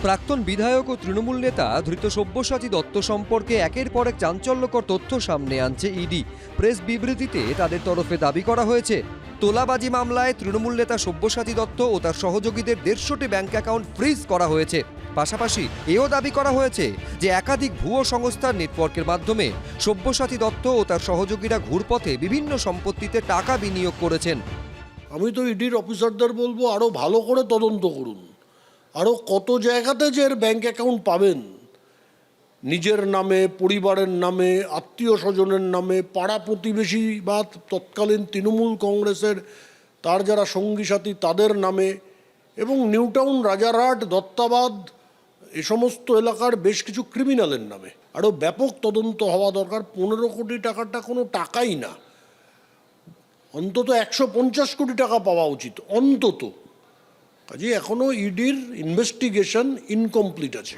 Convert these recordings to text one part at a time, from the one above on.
প্রাক্তন বিধায়ক ও তৃণমূল নেতা ধৃত সব্যসাচী দত্ত সম্পর্কে একের পর এক চাঞ্চল্যকর তথ্য সামনে আনছে ইডি। প্রেস বিবৃতিতে তাদের তরফে দাবি করা হয়েছে, তোলাবাজি মামলায় তৃণমূল নেতা সব্যসাচী দত্ত ও তার সহযোগীদের 150টি ব্যাংক অ্যাকাউন্ট ফ্রিজ করা হয়েছে। পাশাপাশি এও দাবি করা হয়েছে যে একাধিক ভুয়ো সংস্থার নেটওয়ার্কের মাধ্যমে সব্যসাচী দত্ত ও তার সহযোগীরা ঘুরপথে বিভিন্ন সম্পত্তিতে টাকা বিনিয়োগ করেছেন। আমি তো ইডির অফিসারদের বলবো আরও ভালো করে তদন্ত করুন। আরও কত জায়গাতে যে এর ব্যাংক অ্যাকাউন্ট পাবেন, নিজের নামে, পরিবারের নামে, আত্মীয় স্বজনের নামে, পাড়া প্রতিবেশী বা তৎকালীন তৃণমূল কংগ্রেসের তার যারা সঙ্গী সাথী তাদের নামে, এবং নিউটাউন, রাজারহাট, দত্তাবাদ এ সমস্ত এলাকার বেশ কিছু ক্রিমিনালের নামে আরও ব্যাপক তদন্ত হওয়া দরকার। 15 কোটি টাকাটা কোনো টাকাই না, অন্তত 150 কোটি টাকা পাওয়া উচিত অন্তত। কাজে এখনও ইডির ইনভেস্টিগেশন ইনকমপ্লিট আছে।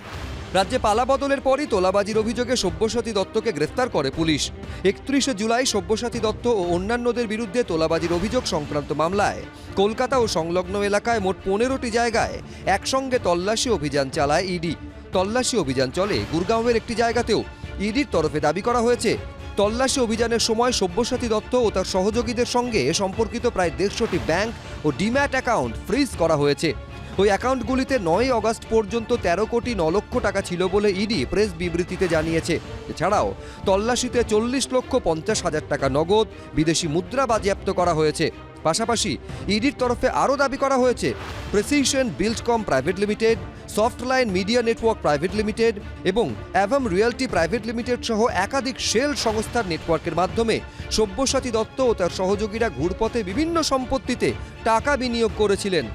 রাজ্যে পালাবদলের পরই তোলাবাজির অভিযোগে সব্যসাচী দত্তকে গ্রেফতার করে পুলিশ। 31শে জুলাই সব্যসাচী দত্ত ও অন্যান্যদের বিরুদ্ধে তোলাবাজির অভিযোগ সংক্রান্ত মামলায় কলকাতা ও সংলগ্ন এলাকায় মোট 15টি জায়গায় একসঙ্গে তল্লাশি অভিযান চালায় ইডি। তল্লাশি অভিযান চলে গুরগাঁওয়ের একটি জায়গাতেও। ইডির তরফে দাবি করা হয়েছে, তল্লাশি অভিযানের সময় সব্যসাচী দত্ত ও তার সহযোগীদের সঙ্গে সম্পর্কিত প্রায় 150টি ব্যাংক ও ডিম্যাট অ্যাকাউন্ট ফ্রিজ করা হয়েছে। ওই অ্যাকাউন্টগুলিতে 9 আগস্ট পর্যন্ত 13 কোটি 9 লক্ষ টাকা ছিল বলে ইডি প্রেস বিবৃতিতে জানিয়েছে। এছাড়াও তল্লাশিতে 40,50,000 টাকা নগদ, বিদেশি মুদ্রা বাজেয়াপ্ত করা হয়েছে। পাশাপাশি ইডির তরফে আরও দাবি করা হয়েছে, Precision Buildcom Private Limited, Softline Media Network Private Limited এবং অ্যাভাম রিয়েলটি প্রাইভেট লিমিটেড সহ একাধিক শেল সংস্থার নেটওয়ার্কের মাধ্যমে সব্যসাচী দত্ত ও তার সহযোগীরা ঘুরপথে বিভিন্ন সম্পত্তিতে টাকা বিনিয়োগ করেছিলেন।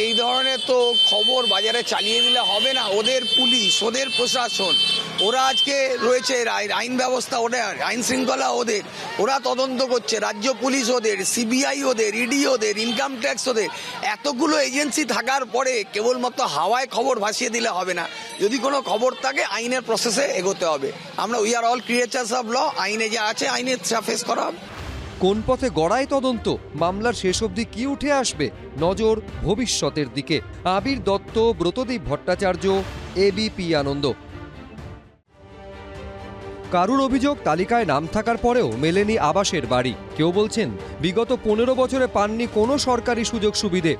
এই ধরনের তো খবর বাজারে চালিয়ে দিলে হবে না। ওদের পুলিশ, ওদের প্রশাসন, ওরা আজকে রয়েছে, আইন ব্যবস্থা ওদের, আইন শৃঙ্খলা ওদের, ওরা তদন্ত করছে, রাজ্য পুলিশ ওদের, সিবিআই ওদের, ইডি ওদের, ইনকাম ট্যাক্স ওদের। এতগুলো এজেন্সি থাকার পরে কেবলমাত্র হাওয়ায় খবর ভাসিয়ে দিলে হবে না। যদি কোনো খবর থাকে আইনের প্রসেসে এগোতে হবে। আমরা we are all creatures of law, আইনে যা আছে আইনে ফেস করা হবে। কোন পথে গড়ায় তদন্ত, মামলার শেষ অবধি কি উঠে আসবে, নজর ভবিষ্যতের দিকে। আবির দত্ত, ব্রতদীপ ভট্টাচার্য, এবিপি আনন্দ। কারুর অভিযোগ, তালিকায় নাম থাকার পরেও মেলেনি আবাসের বাড়ি। কেউ বলছেন বিগত 15 বছরে পাননি কোনো সরকারি সুযোগ সুবিধে।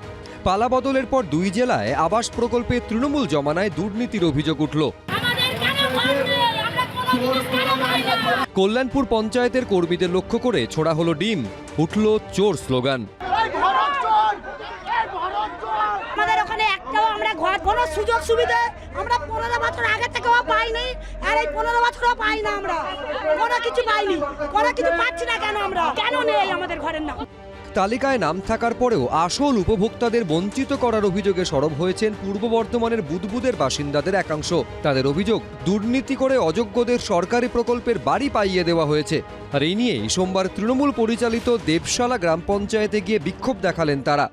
পালাবদলের পর 2 জেলায় আবাস প্রকল্পে তৃণমূল জমানায় দুর্নীতির অভিযোগ উঠল। কল্যাণপুর পঞ্চায়েতের কর্মীদের লক্ষ্য করে ছোড়া হলো ডিম, উঠল চোর স্লোগান। আমাদের ওখানে একটাও আমরা ঘর কোনো সুযোগ সুবিধা আমরা 15 বছর আগে থেকেও পাইনি, আর এই 15 বছরও পাই না। আমরা কোনো কিছু পাইনি, কোনো কিছু পাচ্ছি না। কেন নেই আমাদের ঘরের নাম? তালিকায় নাম থাকার পরেও আসল উপভোক্তাদের বঞ্চিত করার অভিযোগে সরব হয়েছেন পূর্ব বর্ধমানের বুদবুদের বাসিন্দাদের একাংশ। তাদের অভিযোগ, দুর্নীতি করে অযোগ্যদের সরকারি প্রকল্পের বাড়ি পাইয়ে দেওয়া হয়েছে। আর এই নিয়েই সোমবার তৃণমূল পরিচালিত দেবশালা গ্রাম পঞ্চায়েতে গিয়ে বিক্ষোভ দেখালেন তারা।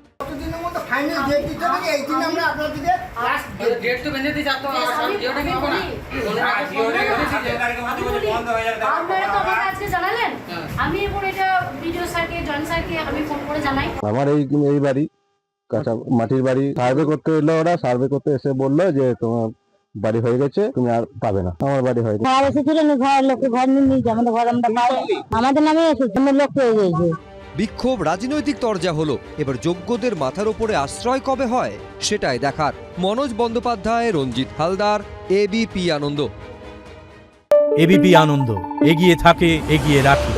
আমার এই বাড়ি কাঁচা মাটির বাড়ি সার্ভে করতে এলো, ওরা সার্ভে করতে এসে বললো যে তোমার বাড়ি হয়ে গেছে, তুমি আর পাবে না। আমার বাড়ি হয়নি। ঘর এসেছিল, ঘর লোকে ঘর নিয়ে আমাদের ঘর আমরা পাই, আমাদের নামে এসেছে, লোক পেয়ে গেছে। বিক্ষোভ রাজনৈতিক তরজা হলো। এবার যোগ্যদের মাথার উপরে আশ্রয় কবে হয় সেটাই দেখার। মনোজ বন্দ্যোপাধ্যায়, রঞ্জিত হালদার, এবিপি আনন্দ। এবিপি আনন্দ, এগিয়ে থাকে, এগিয়ে রাখে।